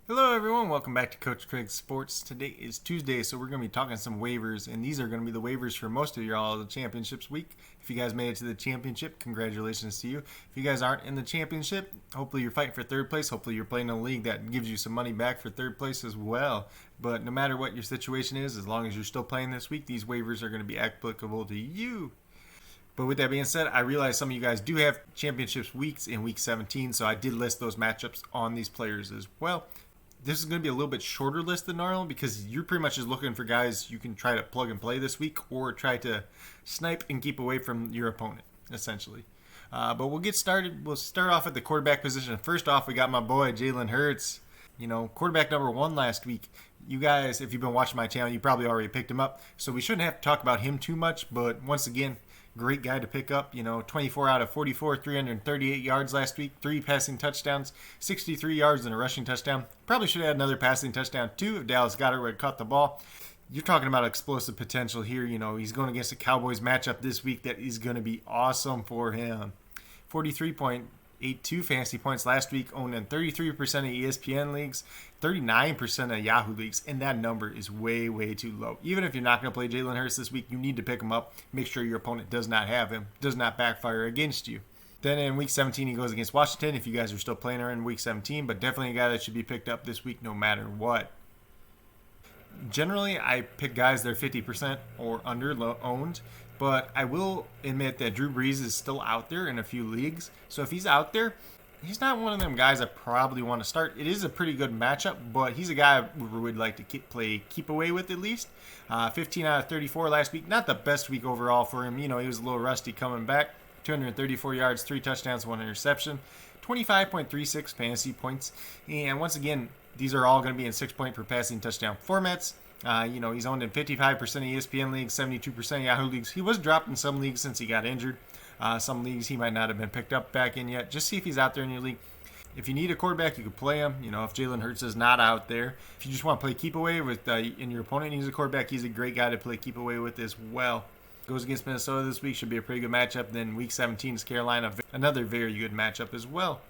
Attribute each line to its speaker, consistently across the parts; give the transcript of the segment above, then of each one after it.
Speaker 1: Hello everyone, welcome back to Coach Craig's Sports. Today is Tuesday, so we're going to be talking some waivers, and these are going to be the waivers for most of y'all the championships week. If you guys made it to the championship, congratulations to you. If you guys aren't in the championship, hopefully you're fighting for third place. Hopefully you're playing in a league that gives you some money back for third place as well. But no matter what your situation is, as long as you're still playing this week, these waivers are going to be applicable to you. But with that being said, I realize some of you guys do have championships weeks in week 17, so I did list those matchups on these players as well. This is going to be a little bit shorter list than normal because you're pretty much just looking for guys you can try to plug and play this week or try to snipe and keep away from your opponent, essentially. But we'll get started. We'll start off at the quarterback position. First off, we got my boy, Jalen Hurts. Quarterback number 1 last week. You guys, if you've been watching my channel, you probably already picked him up. So we shouldn't have to talk about him too much. But once again, great guy to pick up. 24 out of 44, 338 yards last week, 3 passing touchdowns, 63 yards and a rushing touchdown. Probably should have had another passing touchdown too if Dallas Goedert would have caught the ball. You're talking about explosive potential here. He's going against a Cowboys matchup this week that is going to be awesome for him. 43.82 fantasy points last week, owned in 33% of ESPN leagues, 39% of Yahoo leagues, and that number is way, way too low. Even if you're not going to play Jalen Hurts this week, you need to pick him up. Make sure your opponent does not have him, does not backfire against you. Then in week 17, he goes against Washington, if you guys are still playing her in week 17, but definitely a guy that should be picked up this week no matter what. Generally, I pick guys that are 50% or under owned, but I will admit that Drew Brees is still out there in a few leagues. So if he's out there, he's not one of them guys I probably want to start. It is a pretty good matchup, but he's a guy we would like to keep away with at least. 15 out of 34 last week. Not the best week overall for him. He was a little rusty coming back. 234 yards, 3 touchdowns, 1 interception. 25.36 fantasy points. And once again, these are all going to be in 6-point per passing touchdown formats. He's owned in 55% of ESPN leagues, 72% of Yahoo leagues. He was dropped in some leagues since he got injured. Some leagues he might not have been picked up back in yet. Just see if he's out there in your league. If you need a quarterback, you can play him. If Jalen Hurts is not out there. If you just want to play keep away with and your opponent needs a quarterback, he's a great guy to play keep away with as well. Goes against Minnesota this week, should be a pretty good matchup. Then week 17 is Carolina, another very good matchup as well.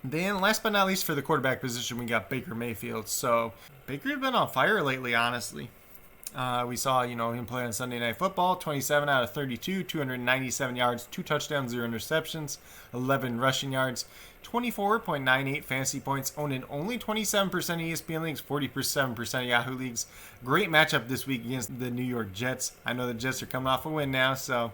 Speaker 1: Then, last but not least, for the quarterback position, we got Baker Mayfield. So, Baker has been on fire lately, honestly. We saw, him play on Sunday Night Football, 27 out of 32, 297 yards, 2 touchdowns, 0 interceptions, 11 rushing yards, 24.98 fantasy points, owned in only 27% of ESPN leagues, 47% of Yahoo leagues. Great matchup this week against the New York Jets. I know the Jets are coming off a win now, so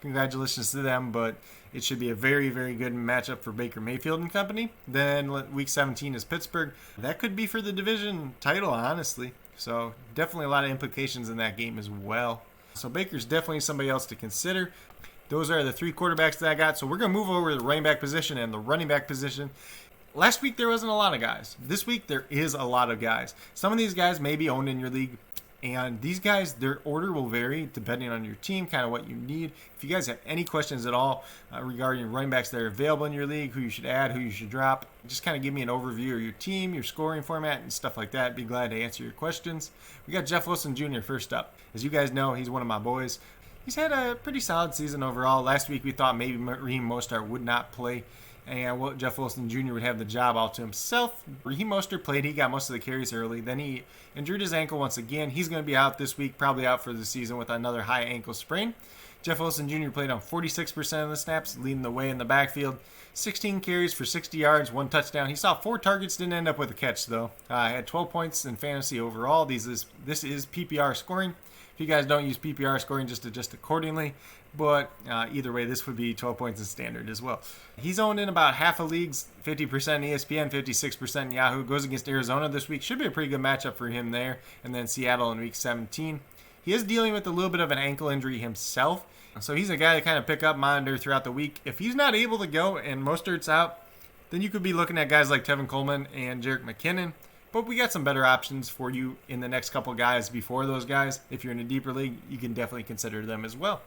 Speaker 1: congratulations to them, but it should be a very, very good matchup for Baker Mayfield and company. Then week 17 is Pittsburgh. That could be for the division title, honestly. So definitely a lot of implications in that game as well. So Baker's definitely somebody else to consider. Those are the 3 quarterbacks that I got. So we're going to move over to the running back position and the running back position. Last week there wasn't a lot of guys. This week there is a lot of guys. Some of these guys may be owned in your league. And these guys, their order will vary depending on your team, kind of what you need. If you guys have any questions at all regarding running backs that are available in your league, who you should add, who you should drop, just kind of give me an overview of your team, your scoring format, and stuff like that. I'd be glad to answer your questions. We got Jeff Wilson Jr. first up. As you guys know, he's one of my boys. He's had a pretty solid season overall. Last week we thought maybe Raheem Mostert would not play, and Jeff Wilson Jr. would have the job all to himself. Raheem Mostert played. He got most of the carries early. Then he injured his ankle once again. He's going to be out this week, probably out for the season with another high ankle sprain. Jeff Wilson Jr. played on 46% of the snaps, leading the way in the backfield. 16 carries for 60 yards, 1 touchdown. He saw 4 targets, didn't end up with a catch, though. Had 12 points in fantasy overall. This is PPR scoring. If you guys don't use PPR scoring, just adjust accordingly. But either way, this would be 12 points in standard as well. He's owned in about half of leagues, 50% ESPN, 56% Yahoo. Goes against Arizona this week. Should be a pretty good matchup for him there. And then Seattle in week 17. He is dealing with a little bit of an ankle injury himself. So he's a guy to kind of pick up, monitor throughout the week. If he's not able to go and Mostert's out, then you could be looking at guys like Tevin Coleman and Jerick McKinnon. But we got some better options for you in the next couple guys before those guys. If you're in a deeper league, you can definitely consider them as well.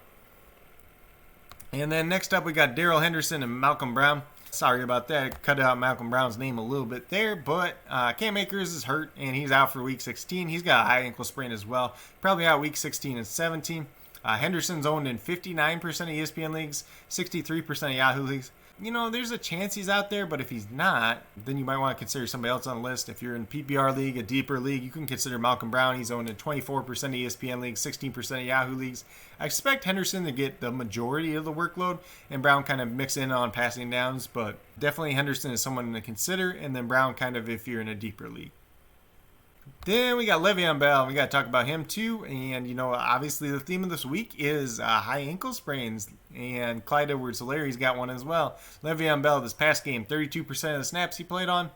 Speaker 1: And then next up, we got Darrell Henderson and Malcolm Brown. Sorry about that. I cut out Malcolm Brown's name a little bit there, but Cam Akers is hurt, and he's out for week 16. He's got a high ankle sprain as well. Probably out week 16 and 17. Henderson's owned in 59% of ESPN leagues, 63% of Yahoo leagues. There's a chance he's out there, but if he's not, then you might want to consider somebody else on the list. If you're in PPR league, a deeper league, you can consider Malcolm Brown. He's owned in 24% of ESPN leagues, 16% of Yahoo leagues. I expect Henderson to get the majority of the workload, and Brown kind of mix in on passing downs, but definitely Henderson is someone to consider, and then Brown kind of if you're in a deeper league. Then we got Le'Veon Bell. We got to talk about him too. And, obviously the theme of this week is high ankle sprains. And Clyde Edwards-Hilaire's got one as well. Le'Veon Bell, this past game, 32% of the snaps he played on.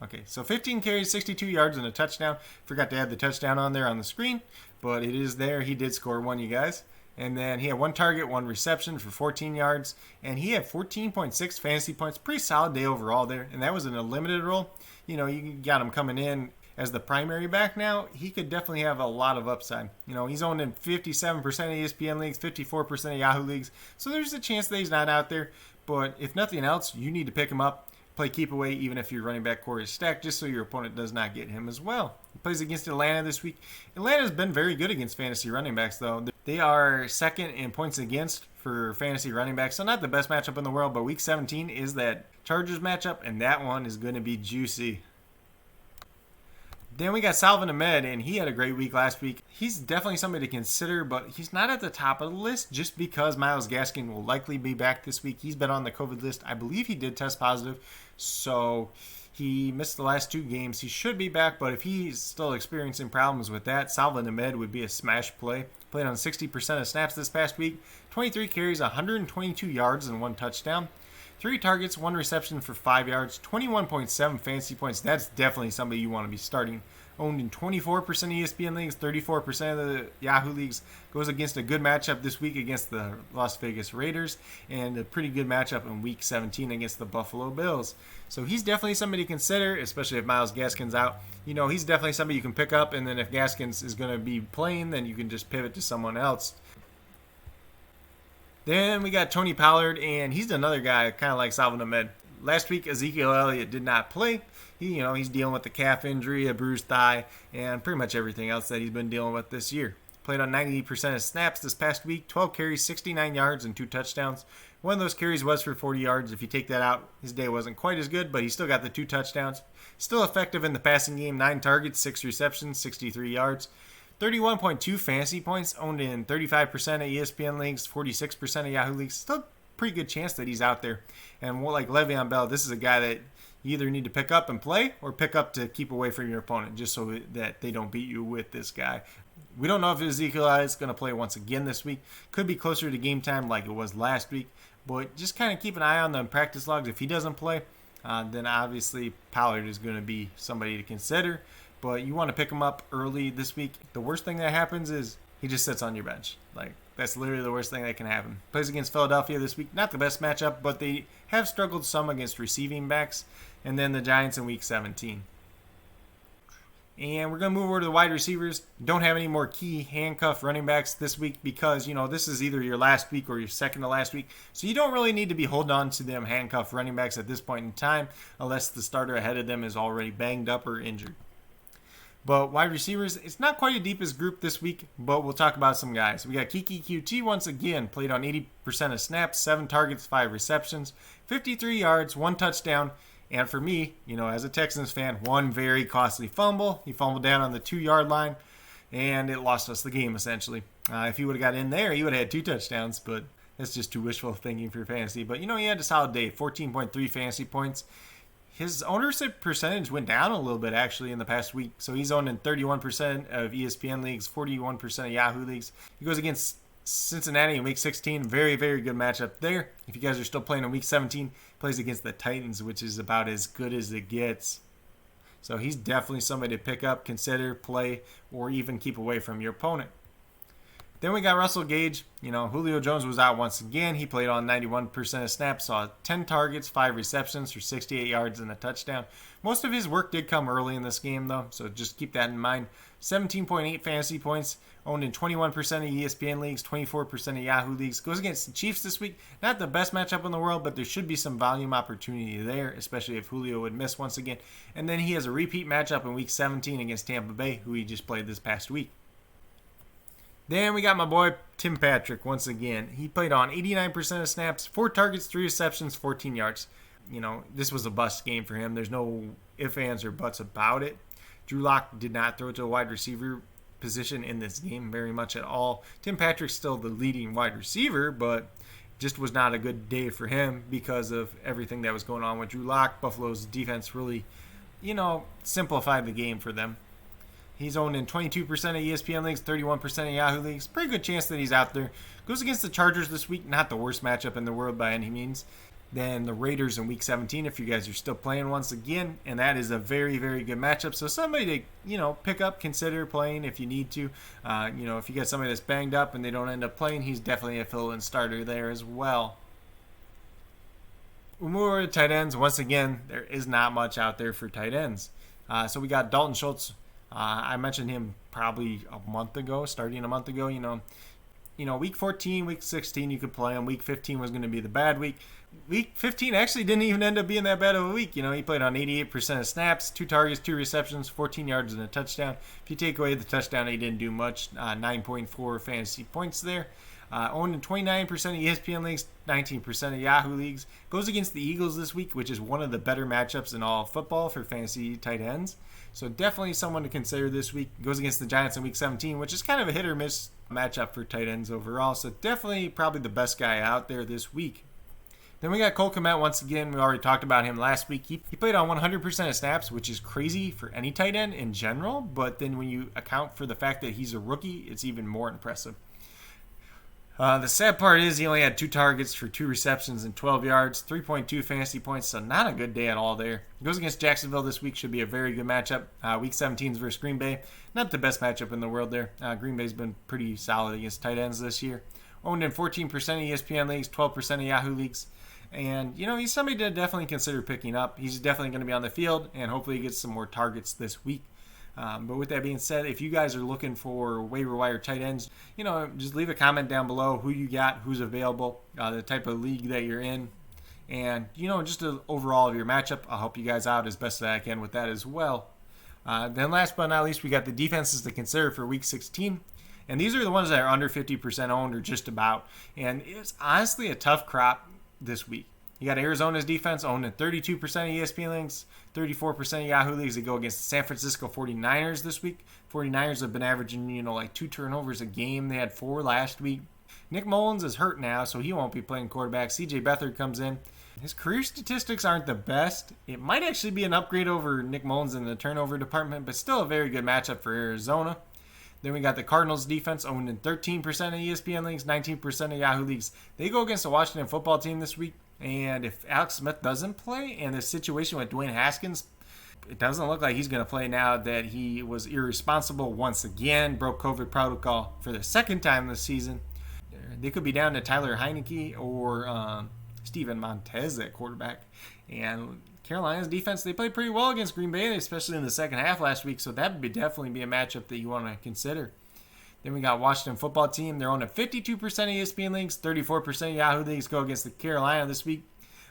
Speaker 1: Okay, so 15 carries, 62 yards, and a touchdown. Forgot to add the touchdown on there on the screen, but it is there. He did score one, you guys. And then he had one target, one reception for 14 yards. And he had 14.6 fantasy points. Pretty solid day overall there. And that was in a limited role. You got him coming in as the primary back now. He could definitely have a lot of upside. He's owned in 57% of ESPN leagues, 54% of Yahoo leagues. So there's a chance that he's not out there. But if nothing else, you need to pick him up. Play keep away even if your running back core is stacked, just so your opponent does not get him as well. He plays against Atlanta this week. Atlanta's been very good against fantasy running backs, though. They are second in points against for fantasy running backs. So not the best matchup in the world, but week 17 is that Chargers matchup, and that one is going to be juicy. Then we got Salvon Ahmed, and he had a great week last week. He's definitely somebody to consider, but he's not at the top of the list just because Myles Gaskin will likely be back this week. He's been on the COVID list. I believe he did test positive, so he missed the last 2 games. He should be back, but if he's still experiencing problems with that, Salvon Ahmed would be a smash play. Played on 60% of snaps this past week. 23 carries, 122 yards, and 1 touchdown. 3 targets, 1 reception for 5 yards, 21.7 fantasy points. That's definitely somebody you want to be starting. Owned in 24% of ESPN leagues, 34% of the Yahoo leagues. Goes against a good matchup this week against the Las Vegas Raiders, and a pretty good matchup in week 17 against the Buffalo Bills. So he's definitely somebody to consider, especially if Myles Gaskin's out. He's definitely somebody you can pick up, and then if Gaskins is going to be playing, then you can just pivot to someone else. Then we got Tony Pollard, and he's another guy kind of like Salvon Ahmed. Last week, Ezekiel Elliott did not play. He's dealing with the calf injury, a bruised thigh, and pretty much everything else that he's been dealing with this year. Played on 90% of snaps this past week, 12 carries, 69 yards, and 2 touchdowns. One of those carries was for 40 yards. If you take that out, his day wasn't quite as good, but he still got the 2 touchdowns. Still effective in the passing game, 9 targets, 6 receptions, 63 yards. 31.2 fantasy points, owned in 35% of ESPN leagues, 46% of Yahoo leagues. Still pretty good chance that he's out there. And like Le'Veon Bell, this is a guy that you either need to pick up and play or pick up to keep away from your opponent just so that they don't beat you with this guy. We don't know if Ezekiel is going to play once again this week. Could be closer to game time like it was last week. But just kind of keep an eye on the practice logs. If he doesn't play, then obviously Pollard is going to be somebody to consider. But you want to pick him up early this week. The worst thing that happens is he just sits on your bench. That's literally the worst thing that can happen. Plays against Philadelphia this week. Not the best matchup, but they have struggled some against receiving backs. And then the Giants in week 17. And we're going to move over to the wide receivers. Don't have any more key handcuff running backs this week because, this is either your last week or your second to last week. So you don't really need to be holding on to them handcuff running backs at this point in time unless the starter ahead of them is already banged up or injured. But wide receivers, it's not quite a deepest group this week, but we'll talk about some guys. We got Keke Coutee once again, played on 80% of snaps, 7 targets, 5 receptions, 53 yards, 1 touchdown, and for me, as a Texans fan, 1 very costly fumble. He fumbled down on the 2-yard line, and it lost us the game, essentially. If he would have got in there, he would have had 2 touchdowns, but that's just too wishful thinking for fantasy. But, he had a solid day, 14.3 fantasy points. His ownership percentage went down a little bit, actually, in the past week. So he's owned in 31% of ESPN leagues, 41% of Yahoo leagues. He goes against Cincinnati in week 16. Very, very good matchup there. If you guys are still playing in week 17, plays against the Titans, which is about as good as it gets. So he's definitely somebody to pick up, consider, play, or even keep away from your opponent. Then we got Russell Gage. Julio Jones was out once again. He played on 91% of snaps, saw 10 targets, 5 receptions for 68 yards and a touchdown. Most of his work did come early in this game, though, so just keep that in mind. 17.8 fantasy points, owned in 21% of ESPN leagues, 24% of Yahoo leagues. Goes against the Chiefs this week. Not the best matchup in the world, but there should be some volume opportunity there, especially if Julio would miss once again. And then he has a repeat matchup in week 17 against Tampa Bay, who he just played this past week. Then we got my boy Tim Patrick once again. He played on 89% of snaps, 4 targets, 3 receptions, 14 yards. This was a bust game for him. There's no ifs, ands, or buts about it. Drew Lock did not throw to a wide receiver position in this game very much at all. Tim Patrick's still the leading wide receiver, but just was not a good day for him because of everything that was going on with Drew Lock. Buffalo's defense really, simplified the game for them. He's owned in 22% of ESPN leagues, 31% of Yahoo leagues. Pretty good chance that he's out there. Goes against the Chargers this week. Not the worst matchup in the world by any means. Then the Raiders in Week 17, if you guys are still playing once again. And that is a very, very good matchup. So somebody to, pick up, consider playing if you need to. If you got somebody that's banged up and they don't end up playing, he's definitely a fill-in starter there as well. We'll move over to tight ends. Once again, there is not much out there for tight ends. So we got Dalton Schultz. I mentioned him probably starting a month ago. Week 14, week 16, you could play him. Week 15 was going to be the bad week. Week 15 actually didn't even end up being that bad of a week. He played on 88% of snaps, 2 targets, 2 receptions, 14 yards, and a touchdown. If you take away the touchdown, he didn't do much. 9.4 fantasy points there. Owned in 29% of ESPN leagues, 19% of Yahoo leagues. Goes against the Eagles this week, which is one of the better matchups in all of football for fantasy tight ends. So definitely someone to consider this week. Goes against the Giants in Week 17, which is kind of a hit or miss matchup for tight ends overall. So definitely probably the best guy out there this week. Then we got Kmet once again. We already talked about him last week. He played on 100% of snaps, which is crazy for any tight end in general. But then when you account for the fact that he's a rookie, it's even more impressive. The sad part is he only had 2 targets for 2 receptions and 12 yards, 3.2 fantasy points, so not a good day at all there. He goes against Jacksonville this week, should be a very good matchup. Week 17 is versus Green Bay. Not the best matchup in the world there. Green Bay's been pretty solid against tight ends this year. Owned in 14% of ESPN leagues, 12% of Yahoo leagues. And, he's somebody to definitely consider picking up. He's definitely going to be on the field, and hopefully he gets some more targets this week. But with that being said, if you guys are looking for waiver wire tight ends, just leave a comment down below who you got, who's available, the type of league that you're in, and, just an overall of your matchup. I'll help you guys out as best as I can with that as well. Then last but not least, we got the defenses to consider for Week 16. And these are the ones that are under 50% owned or just about. And it's honestly a tough crop this week. You got Arizona's defense owned in 32% of ESPN leagues, 34% of Yahoo leagues. They go against the San Francisco 49ers this week. 49ers have been averaging, 2 turnovers a game. They had 4 last week. Nick Mullins is hurt now, so he won't be playing quarterback. CJ Beathard comes in. His career statistics aren't the best. It might actually be an upgrade over Nick Mullins in the turnover department, but still a very good matchup for Arizona. Then we got the Cardinals defense owned in 13% of ESPN leagues, 19% of Yahoo leagues. They go against the Washington football team this week. And if Alex Smith doesn't play, and the situation with Dwayne Haskins, it doesn't look like he's going to play now that he was irresponsible once again, broke COVID protocol for the second time this season. They could be down to Tyler Heineke or Steven Montez at quarterback. And Carolina's defense, they played pretty well against Green Bay, especially in the second half last week, so that would definitely be a matchup that you want to consider. Then we got Washington football team. They're on a 52% of ESPN leagues, 34% of Yahoo leagues. Go against the Carolina this week.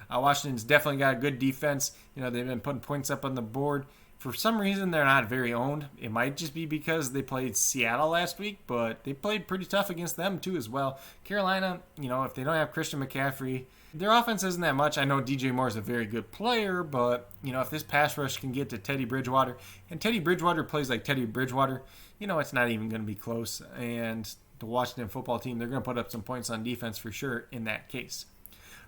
Speaker 1: Washington's definitely got a good defense. They've been putting points up on the board. For some reason, they're not very owned. It might just be because they played Seattle last week, but they played pretty tough against them too as well. Carolina, if they don't have Christian McCaffrey, their offense isn't that much. I know DJ Moore is a very good player, but, if this pass rush can get to Teddy Bridgewater, and Teddy Bridgewater plays like Teddy Bridgewater, it's not even going to be close. And the Washington football team, they're going to put up some points on defense for sure in that case.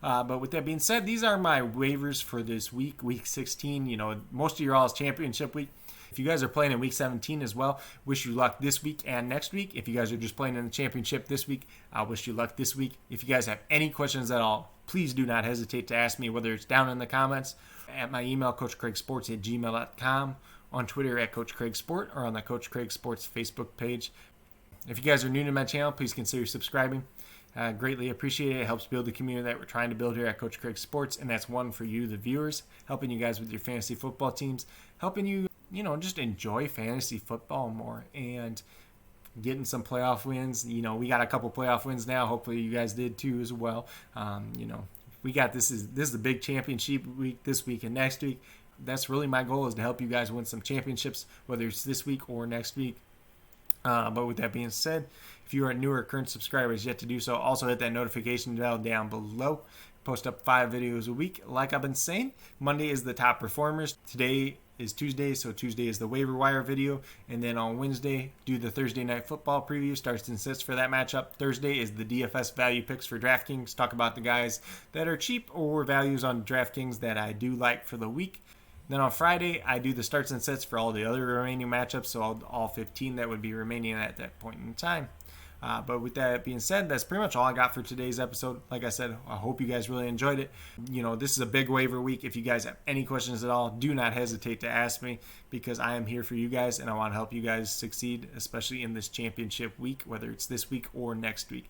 Speaker 1: But with that being said, these are my waivers for this week, Week 16. Most of your all's championship week. If you guys are playing in Week 17 as well, wish you luck this week and next week. If you guys are just playing in the championship this week, I wish you luck this week. If you guys have any questions at all, please do not hesitate to ask me, whether it's down in the comments, at my email, coachcraigsports@gmail.com, on Twitter at CoachCraigSport, or on the Coach Craig Sports Facebook page. If you guys are new to my channel, please consider subscribing. Greatly appreciate it. It helps build the community that we're trying to build here at Coach Craig Sports, and that's one for you, the viewers, helping you guys with your fantasy football teams, helping you, just enjoy fantasy football more, and getting some playoff wins. We got a couple playoff wins now. Hopefully you guys did too as well. We got this is the big championship week this week and next week. That's really my goal, is to help you guys win some championships, whether it's this week or next week. But with that being said, if you are new or current subscribers yet to do so, also hit that notification bell down below. Post up 5 videos a week. Like I've been saying, Monday is the top performers. Today is Tuesday, so Tuesday is the waiver wire video. And then on Wednesday, do the Thursday night football preview, starts and sits for that matchup. Thursday is the DFS value picks for DraftKings. Talk about the guys that are cheap or values on DraftKings that I do like for the week. Then on Friday, I do the starts and sets for all the other remaining matchups, so all 15 that would be remaining at that point in time. But with that being said, that's pretty much all I got for today's episode. Like I said, I hope you guys really enjoyed it. This is a big waiver week. If you guys have any questions at all, do not hesitate to ask me, because I am here for you guys and I want to help you guys succeed, especially in this championship week, whether it's this week or next week.